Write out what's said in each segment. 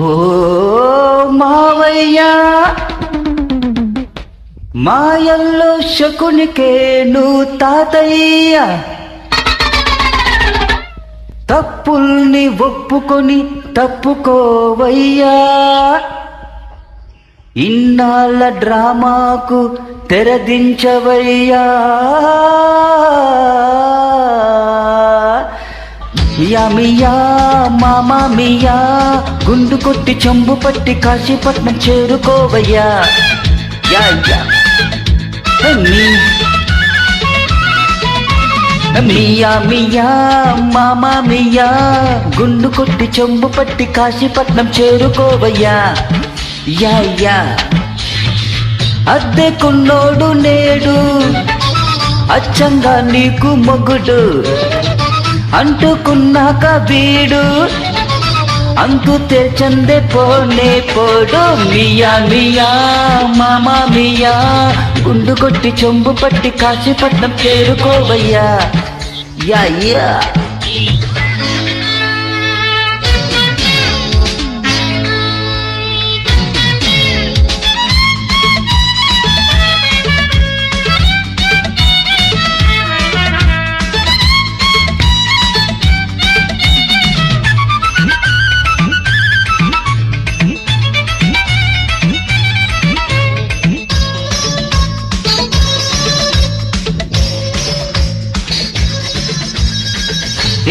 ఓ మావయ్య మాయల్లో శకునికే నువ్వు తాతయ్య, తప్పుల్ని ఒప్పుకొని తప్పుకోవయ్యా, ఇన్నాళ్ళ డ్రామాకు తెరదించవయ్యా. మియా మామియా గుండు కొట్టి చెంబు పట్టి కాశీపట్నం చేరుకోవయ్యా. యా యా మియా మియా మామియా గుండు కొట్టి చెంబు పట్టి కాశీపట్నం చేరుకోవయ్యా. యా యా అద్దెకున్నోడు నేడు అచ్చంగా నీకు మొగుడు, అంటుకున్నాక వీడు అంతు తెచందే పోనే పోడు. మియా మియా మామియా గుండు కొట్టి చెంబు పట్టి కాశీపట్నం చేరుకోవయ్యా. యా యా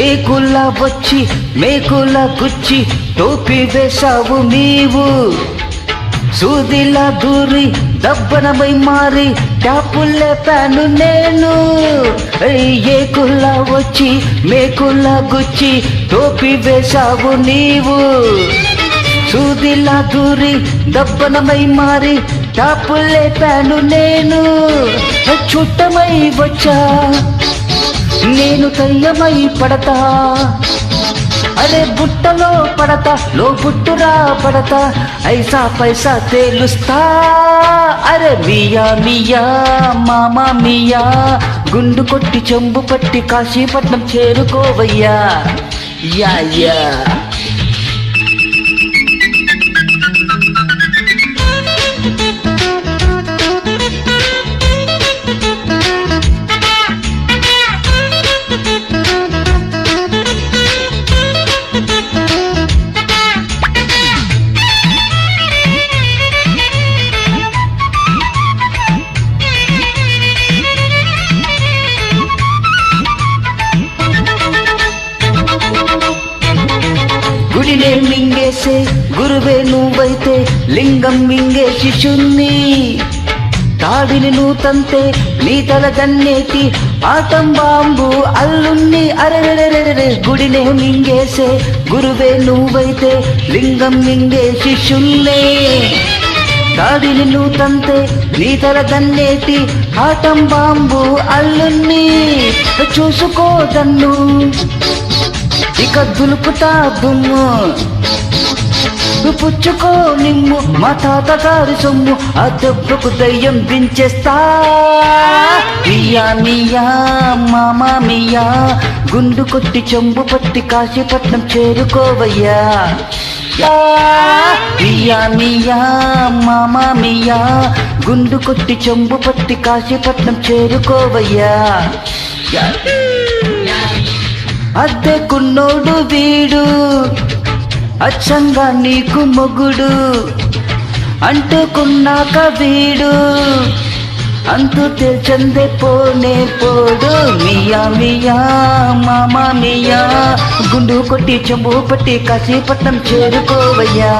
ఏకులా వచ్చి మేకులా గుచ్చి టోపీ వేశావు నీవు, సూదిలా దూరి దబ్బనమై మారి ట్యాపుల్లే ప్యాను నేను. ఏకులా వచ్చి మేకులా గుచ్చి టోపీ వేశావు నీవు, సూదిలా దూరి దబ్బనమై మారి ట్యాపుల్లే ప్యాను నేను. చుట్టమై వచ్చా నేను తయ్యమై పడతా, అరే బుట్టలో పడతా లో బుట్టురా పడతా, ఐసా పైసా తేలుస్తా. అరే మియా మియా మామియా గుండు కొట్టి చెంబు పట్టి కాశీపట్నం చేరుకోవయ్యా. యా యా గుడినే మింగేసే గురువే నువ్వైతే లింగం మింగే శిష్యుణ్ణి, తాడిని నువ్వు తంతే నీ తల గన్నేటి ఆటం బాంబు అల్లుణ్ణి. అరెరెరెరెరె గుడినే మింగేసే గురువే నువ్వైతే లింగం మింగే శిష్యుణ్ణి, తాడిని నువ్వు తంతే నీ తల గన్నేటి ఆటం బాంబు అల్లుణ్ణి. చూసుకోదన్ను ఇక దులుపుతా దుమ్ము, పుచ్చుకో నిమ్ము మా తాతగారి సొమ్ము, ఆ దెబ్బకు దయ్యం దించేస్తా. మియా మియా మామియా గుండు కొట్టి చెంబు పట్టి కాశీపట్నం చేరుకోవయ్యా. మియా మియా మామియా గుండు కొట్టి చెంబు పట్టి కాశీపట్నం చేరుకోవయ్యా. అద్దెకున్నోడు వీడు అచ్చంగా నీకు మొగుడు, అంటుకున్నాక వీడు అంతు తెల్చందే పోనే పోడు. మియా మియా మామియా గుండు కొట్టి చెంబు పట్టి కాశీపట్నం చేరుకోవయ్యా.